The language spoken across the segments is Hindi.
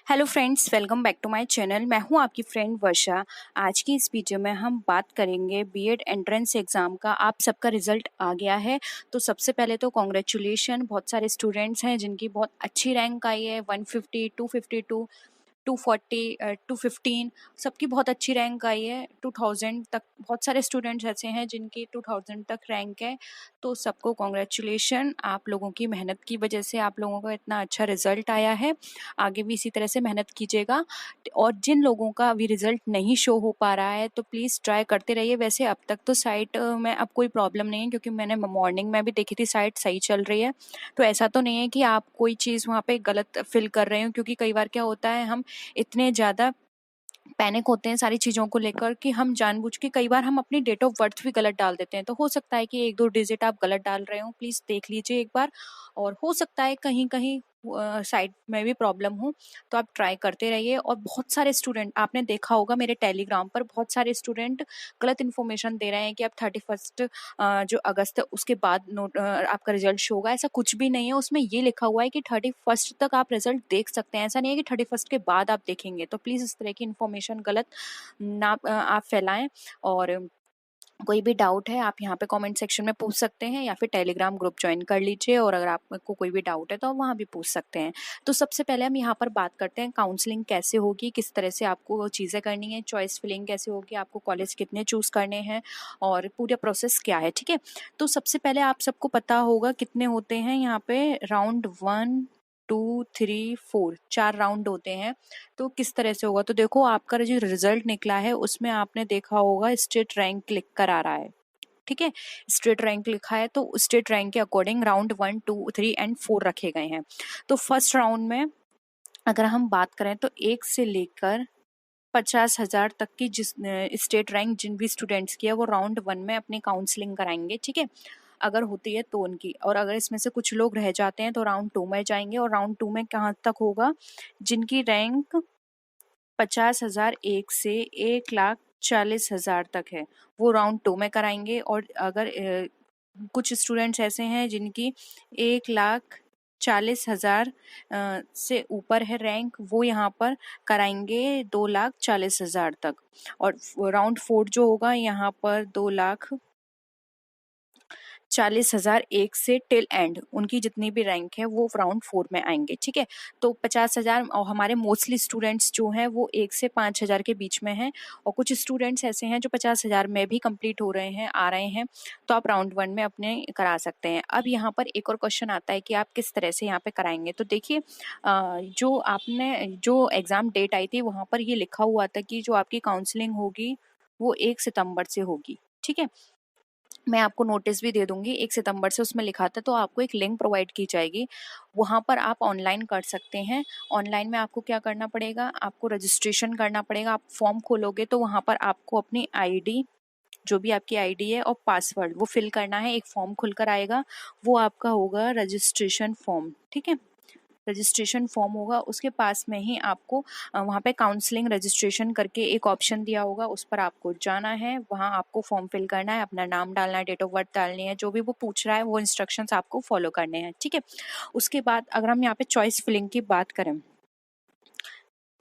Hello friends, welcome back to my channel. मैं हूं आपकी फ्रेंड वर्षा। आज की इस वीडियो में हम बात करेंगे बीएड एंट्रेंस एग्ज़ाम का। आप सबका रिजल्ट आ गया है, तो सबसे पहले तो कॉन्ग्रेचुलेशन। बहुत सारे स्टूडेंट्स हैं जिनकी बहुत अच्छी रैंक आई है, 150, 252, 240, 215, सबकी बहुत अच्छी रैंक आई है। 2000 तक बहुत सारे स्टूडेंट्स ऐसे हैं जिनकी 2000 तक रैंक है। तो सबको कॉन्ग्रेचुलेशन। आप लोगों की मेहनत की वजह से आप लोगों का इतना अच्छा रिजल्ट आया है। आगे भी इसी तरह से मेहनत कीजिएगा। और जिन लोगों का अभी रिजल्ट नहीं शो हो पा रहा है तो प्लीज़ ट्राई करते रहिए। वैसे अब तक तो साइट में अब कोई प्रॉब्लम नहीं है, क्योंकि मैंने मॉर्निंग में भी देखी थी, साइट सही चल रही है। तो ऐसा तो नहीं है कि आप कोई चीज़ वहाँ पे गलत फिल कर रहे हो, क्योंकि कई बार क्या होता है, हम इतने ज़्यादा पैनिक होते हैं सारी चीज़ों को लेकर कि हम जानबूझ के कई बार हम अपनी डेट ऑफ बर्थ भी गलत डाल देते हैं। तो हो सकता है कि 1-2 डिजिट आप गलत डाल रहे हो, प्लीज़ देख लीजिए एक बार। और हो सकता है कहीं-कहीं साइट में भी प्रॉब्लम हो, तो आप ट्राई करते रहिए। और बहुत सारे स्टूडेंट, आपने देखा होगा मेरे टेलीग्राम पर बहुत सारे स्टूडेंट गलत इन्फॉर्मेशन दे रहे हैं कि आप 31 जो अगस्त है उसके बाद आपका रिजल्ट शो होगा। ऐसा कुछ भी नहीं है। उसमें ये लिखा हुआ है कि 31 तक आप रिजल्ट देख सकते हैं। ऐसा नहीं है कि 31 के बाद आप देखेंगे। तो प्लीज़ इस तरह की इन्फॉर्मेशन गलत ना आप फैलाएं। और कोई भी डाउट है आप यहाँ पे कमेंट सेक्शन में पूछ सकते हैं, या फिर टेलीग्राम ग्रुप ज्वाइन कर लीजिए। और अगर आपको कोई भी डाउट है तो आप वहाँ भी पूछ सकते हैं। तो सबसे पहले हम यहाँ पर बात करते हैं काउंसलिंग कैसे होगी, किस तरह से आपको वो चीज़ें करनी है, चॉइस फिलिंग कैसे होगी, आपको कॉलेज कितने चूज़ करने हैं और पूरा प्रोसेस क्या है। ठीक है, तो सबसे पहले आप सबको पता होगा कितने होते हैं यहाँ पे। राउंड 1, 2, 3, 4, 4 राउंड होते हैं। तो किस तरह से होगा, तो देखो आपका जो रिजल्ट निकला है उसमें आपने देखा होगा स्टेट रैंक लिख कर आ रहा है। ठीक है, स्टेट रैंक लिखा है, तो स्टेट रैंक के अकॉर्डिंग राउंड 1, 2, 3 एंड 4 रखे गए हैं। तो फर्स्ट राउंड में अगर हम बात करें तो 1 से लेकर 50,000 तक की जिस स्टेट रैंक जिन भी स्टूडेंट्स की है वो राउंड 1 में अपनी काउंसलिंग कराएंगे। ठीक है, अगर होती है तो उनकी, और अगर इसमें से कुछ लोग रह जाते हैं तो राउंड 2 में जाएंगे। और राउंड 2 में कहाँ तक होगा, जिनकी रैंक 50,000 1 से 1,40,000 तक है, वो राउंड 2 में कराएंगे। और अगर कुछ स्टूडेंट्स ऐसे हैं जिनकी 1,40,000 से ऊपर है रैंक, वो यहाँ पर कराएंगे 2,40,000 तक। और राउंड 4 जो होगा यहाँ पर 2,40,000 1 से टिल एंड, उनकी जितनी भी रैंक है वो राउंड 4 में आएंगे। ठीक है, तो 50,000, और हमारे मोस्टली स्टूडेंट्स जो हैं वो 1 से 5,000 के बीच में हैं। और कुछ स्टूडेंट्स ऐसे हैं जो 50,000 में भी कंप्लीट हो रहे हैं, आ रहे हैं। तो आप राउंड 1 में अपने करा सकते हैं। अब यहाँ पर एक और क्वेश्चन आता है कि आप किस तरह से यहाँ पे कराएंगे। तो देखिए, जो आपने जो एग्ज़ाम डेट आई थी वहाँ पर ये लिखा हुआ था कि जो आपकी काउंसलिंग होगी वो 1 सितंबर से होगी। ठीक है, मैं आपको नोटिस भी दे दूंगी, 1 सितंबर से उसमें लिखा था। तो आपको एक लिंक प्रोवाइड की जाएगी, वहाँ पर आप ऑनलाइन कर सकते हैं। ऑनलाइन में आपको क्या करना पड़ेगा, आपको रजिस्ट्रेशन करना पड़ेगा। आप फॉर्म खोलोगे तो वहाँ पर आपको अपनी आईडी, जो भी आपकी आईडी है, और पासवर्ड वो फिल करना है। एक फॉर्म खुलकर आएगा, वो आपका होगा रजिस्ट्रेशन फॉर्म। ठीक है, रजिस्ट्रेशन फॉर्म होगा, उसके पास में ही आपको वहाँ पे काउंसलिंग रजिस्ट्रेशन करके एक ऑप्शन दिया होगा, उस पर आपको जाना है। वहाँ आपको फॉर्म फिल करना है, अपना नाम डालना है, डेट ऑफ बर्थ डालनी है, जो भी वो पूछ रहा है वो इंस्ट्रक्शंस आपको फॉलो करने हैं। ठीक है, उसके बाद अगर हम यहाँ पे चॉइस फिलिंग की बात करें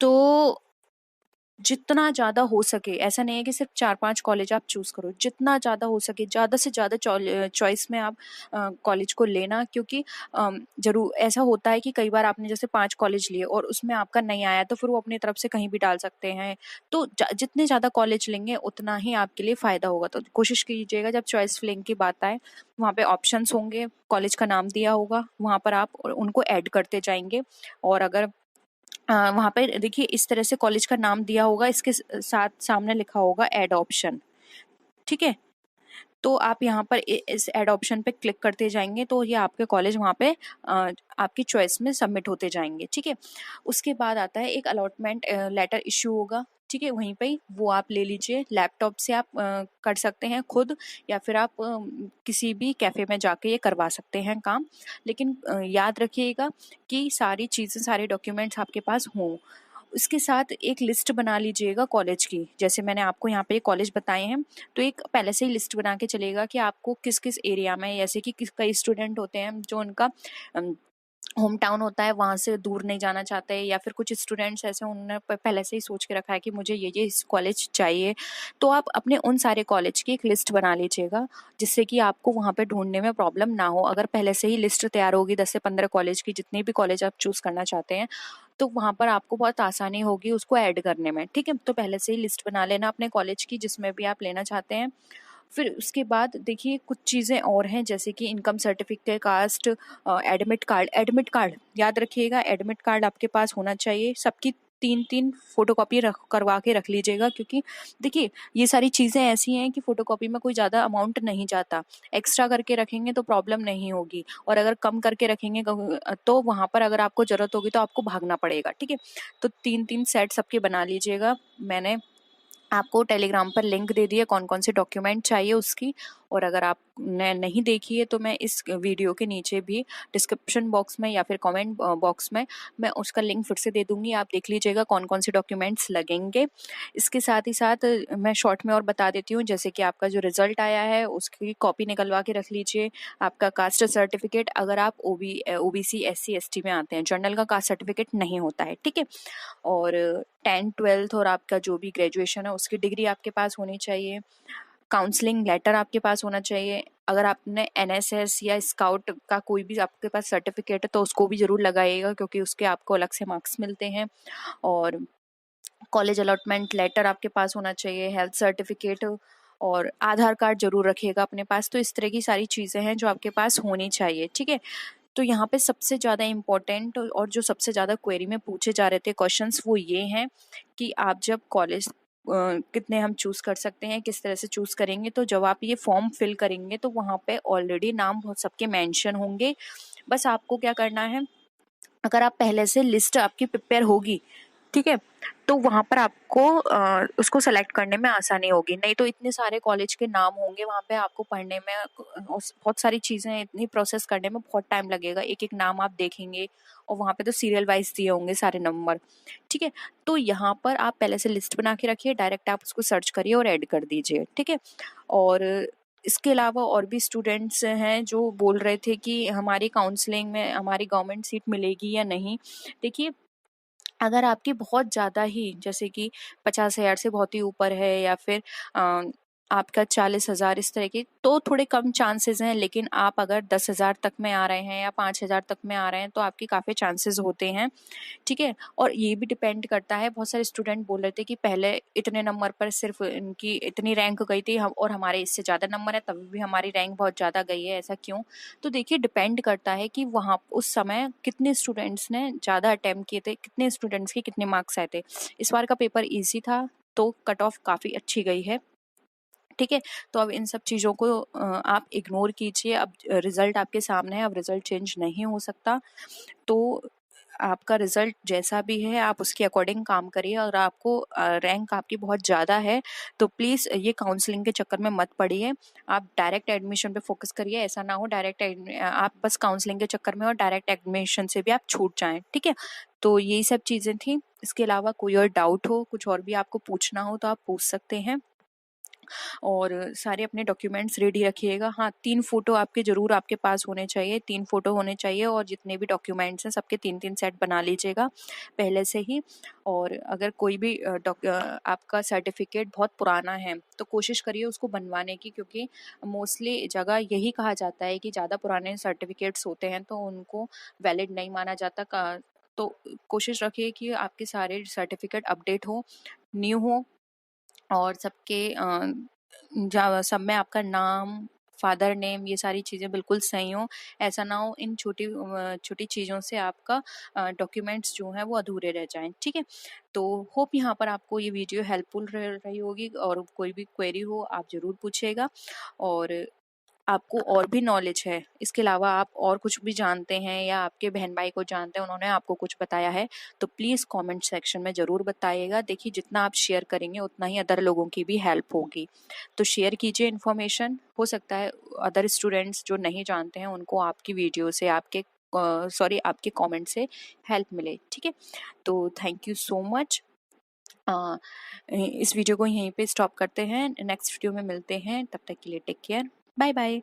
तो जितना ज़्यादा हो सके, ऐसा नहीं है कि सिर्फ 4-5 कॉलेज आप चूज़ करो, जितना ज़्यादा हो सके ज़्यादा से ज़्यादा चॉइस में आप कॉलेज को लेना। क्योंकि ज़रूर ऐसा होता है कि कई बार आपने जैसे 5 कॉलेज लिए और उसमें आपका नहीं आया, तो फिर वो अपनी तरफ से कहीं भी डाल सकते हैं। तो जितने ज़्यादा कॉलेज लेंगे उतना ही आपके लिए फ़ायदा होगा। तो कोशिश कीजिएगा जब चॉइस फिलिंग की बात आए, वहाँ पे ऑप्शंस होंगे, कॉलेज का नाम दिया होगा, वहाँ पर आप उनको ऐड करते जाएंगे। और अगर वहाँ पे देखिए इस तरह से कॉलेज का नाम दिया होगा, इसके साथ सामने लिखा होगा ऐड ऑप्शन। ठीक है, तो आप यहाँ पर इस ऐड ऑप्शन पे क्लिक करते जाएंगे तो ये आपके कॉलेज वहाँ पे आपकी चॉइस में सबमिट होते जाएंगे। ठीक है, उसके बाद आता है एक अलॉटमेंट लेटर इशू होगा। ठीक है, वहीं पे ही वो आप ले लीजिए, लैपटॉप से आप कर सकते हैं खुद, या फिर आप किसी भी कैफ़े में जाके ये करवा सकते हैं काम। लेकिन याद रखिएगा कि सारी चीज़ें, सारे डॉक्यूमेंट्स आपके पास हों। इसके साथ एक लिस्ट बना लीजिएगा कॉलेज की, जैसे मैंने आपको यहाँ पे कॉलेज बताए हैं, तो एक पहले से ही लिस्ट बना के चलेगा कि आपको किस किस एरिया में, जैसे कि कई स्टूडेंट होते हैं जो उनका होम टाउन होता है वहाँ से दूर नहीं जाना चाहते, या फिर कुछ स्टूडेंट्स ऐसे उन्होंने पहले से ही सोच के रखा है कि मुझे ये इस कॉलेज चाहिए, तो आप अपने उन सारे कॉलेज की एक लिस्ट बना लीजिएगा, जिससे कि आपको वहाँ पे ढूंढने में प्रॉब्लम ना हो। अगर पहले से ही लिस्ट तैयार होगी 10 से 15 कॉलेज की, जितने भी कॉलेज आप चूज़ करना चाहते हैं, तो वहाँ पर आपको बहुत आसानी होगी उसको ऐड करने में। ठीक है, तो पहले से ही लिस्ट बना लेना अपने कॉलेज की जिसमें भी आप लेना चाहते हैं। फिर उसके बाद देखिए कुछ चीज़ें और हैं, जैसे कि income certificate, caste, admit card याद रखिएगा, एडमिट कार्ड आपके पास होना चाहिए। सबकी 3-3 फोटोकॉपी करवा के रख लीजिएगा, क्योंकि देखिए ये सारी चीज़ें ऐसी हैं कि फोटोकॉपी में कोई ज़्यादा अमाउंट नहीं जाता। एक्स्ट्रा करके रखेंगे तो प्रॉब्लम नहीं होगी, और अगर कम करके रखेंगे तो वहाँ पर अगर आपको ज़रूरत होगी तो आपको भागना पड़ेगा। ठीक है, तो 3-3 सेट सबके बना लीजिएगा। मैंने आपको टेलीग्राम पर लिंक दे दिया कौन कौन से डॉक्यूमेंट चाहिए उसकी, और अगर आपने नहीं देखी है तो मैं इस वीडियो के नीचे भी डिस्क्रिप्शन बॉक्स में या फिर कमेंट बॉक्स में मैं उसका लिंक फिर से दे दूंगी, आप देख लीजिएगा कौन कौन से डॉक्यूमेंट्स लगेंगे। इसके साथ ही साथ मैं शॉर्ट में और बता देती हूँ, जैसे कि आपका जो रिजल्ट आया है उसकी कॉपी निकलवा के रख लीजिए, आपका कास्ट सर्टिफिकेट, अगर आप ओबीसी SC ST में आते हैं, जनरल का कास्ट सर्टिफिकेट नहीं होता है। ठीक है, और 10th 12th और आपका जो भी ग्रेजुएशन है उसकी डिग्री आपके पास होनी चाहिए। काउंसलिंग लेटर आपके पास होना चाहिए। अगर आपने NSS या स्काउट का कोई भी आपके पास सर्टिफिकेट है तो उसको भी जरूर लगाइएगा, क्योंकि उसके आपको अलग से मार्क्स मिलते हैं। और कॉलेज अलॉटमेंट लेटर आपके पास होना चाहिए, हेल्थ सर्टिफिकेट, और आधार कार्ड जरूर रखिएगा अपने पास। तो इस तरह की सारी चीज़ें हैं जो आपके पास होनी चाहिए। ठीक है, तो यहाँ पे सबसे ज़्यादा इम्पोर्टेंट और जो सबसे ज़्यादा क्वेरी में पूछे जा रहे थे क्वेश्चंस वो ये हैं कि आप जब कॉलेज कितने हम चूज़ कर सकते हैं, किस तरह से चूज़ करेंगे। तो जब आप ये फॉर्म फिल करेंगे तो वहाँ पे ऑलरेडी नाम बहुत सबके मेंशन होंगे। बस आपको क्या करना है, अगर आप पहले से लिस्ट आपकी प्रिपेयर होगी, ठीक है, तो वहाँ पर आपको उसको सेलेक्ट करने में आसानी होगी। नहीं तो इतने सारे कॉलेज के नाम होंगे वहाँ पे, आपको पढ़ने में बहुत सारी चीज़ें, इतनी प्रोसेस करने में बहुत टाइम लगेगा। एक एक नाम आप देखेंगे और वहाँ पे तो सीरियल वाइज दिए होंगे सारे नंबर। ठीक है, तो यहाँ पर आप पहले से लिस्ट बना के रखिए, डायरेक्ट आप उसको सर्च करिए और ऐड कर दीजिए। ठीक है, और इसके अलावा और भी स्टूडेंट्स हैं जो बोल रहे थे कि हमारी काउंसलिंग में हमारी गवर्नमेंट सीट मिलेगी या नहीं। देखिए, अगर आपकी बहुत ज़्यादा ही, जैसे कि 50,000 से बहुत ही ऊपर है, या फिर अ, आपका 40,000 इस तरह की, तो थोड़े कम चांसेस हैं। लेकिन आप अगर 10,000 तक में आ रहे हैं या 5,000 तक में आ रहे हैं तो आपकी काफ़ी चांसेस होते हैं। ठीक है, और ये भी डिपेंड करता है, बहुत सारे स्टूडेंट बोल रहे थे कि पहले इतने नंबर पर सिर्फ इनकी इतनी रैंक गई थी, हम और हमारे इससे ज़्यादा नंबर है तभी भी हमारी रैंक बहुत ज़्यादा गई है, ऐसा क्यों। तो देखिए डिपेंड करता है कि वहाँ उस समय कितने स्टूडेंट्स ने ज़्यादा अटेम्प्ट किए थे, कितने स्टूडेंट्स के कितने मार्क्स आए थे। इस बार का पेपर ईजी था तो कट ऑफ काफ़ी अच्छी गई है। ठीक है, तो अब इन सब चीज़ों को आप इग्नोर कीजिए। अब रिजल्ट आपके सामने है, अब रिजल्ट चेंज नहीं हो सकता। तो आपका रिजल्ट जैसा भी है आप उसके अकॉर्डिंग काम करिए। और आपको रैंक आपकी बहुत ज़्यादा है तो प्लीज़ ये काउंसलिंग के चक्कर में मत पड़िए, आप डायरेक्ट एडमिशन पे फोकस करिए। ऐसा ना हो आप बस काउंसलिंग के चक्कर में और डायरेक्ट एडमिशन से भी आप छूट जाएं। ठीक है, तो यही सब चीज़ें थी। इसके अलावा कोई और डाउट हो, कुछ और भी आपको पूछना हो तो आप पूछ सकते हैं। और सारे अपने डॉक्यूमेंट्स रेडी रखिएगा। हाँ, 3 फोटो आपके ज़रूर आपके पास होने चाहिए, 3 फोटो होने चाहिए, और जितने भी डॉक्यूमेंट्स हैं सबके 3-3 सेट बना लीजिएगा पहले से ही। और अगर कोई भी आपका सर्टिफिकेट बहुत पुराना है तो कोशिश करिए उसको बनवाने की, क्योंकि मोस्टली जगह यही कहा जाता है कि ज़्यादा पुराने सर्टिफिकेट्स होते हैं तो उनको वैलिड नहीं माना जाता। तो कोशिश रखिए कि आपके सारे सर्टिफिकेट अपडेट हो, न्यू हो, और सब में आपका नाम, फादर नेम, ये सारी चीज़ें बिल्कुल सही हो। ऐसा ना हो इन छोटी चीज़ों से आपका डॉक्यूमेंट्स जो हैं वो अधूरे रह जाएं। ठीक है, तो होप यहाँ पर आपको ये वीडियो हेल्पफुल रही होगी, और कोई भी क्वेरी हो आप ज़रूर पूछिएगा। और आपको और भी नॉलेज है, इसके अलावा आप और कुछ भी जानते हैं या आपके बहन भाई को जानते हैं उन्होंने आपको कुछ बताया है, तो प्लीज़ कमेंट सेक्शन में ज़रूर बताइएगा। देखिए जितना आप शेयर करेंगे उतना ही अदर लोगों की भी हेल्प होगी। तो शेयर कीजिए इन्फॉर्मेशन, हो सकता है अदर स्टूडेंट्स जो नहीं जानते हैं उनको आपकी वीडियो से, आपके कमेंट से हेल्प मिले। ठीक है, तो थैंक यू सो मच। इस वीडियो को यहीं पे स्टॉप करते हैं, नेक्स्ट वीडियो में मिलते हैं, तब तक के लिए टेक केयर, बाय बाय।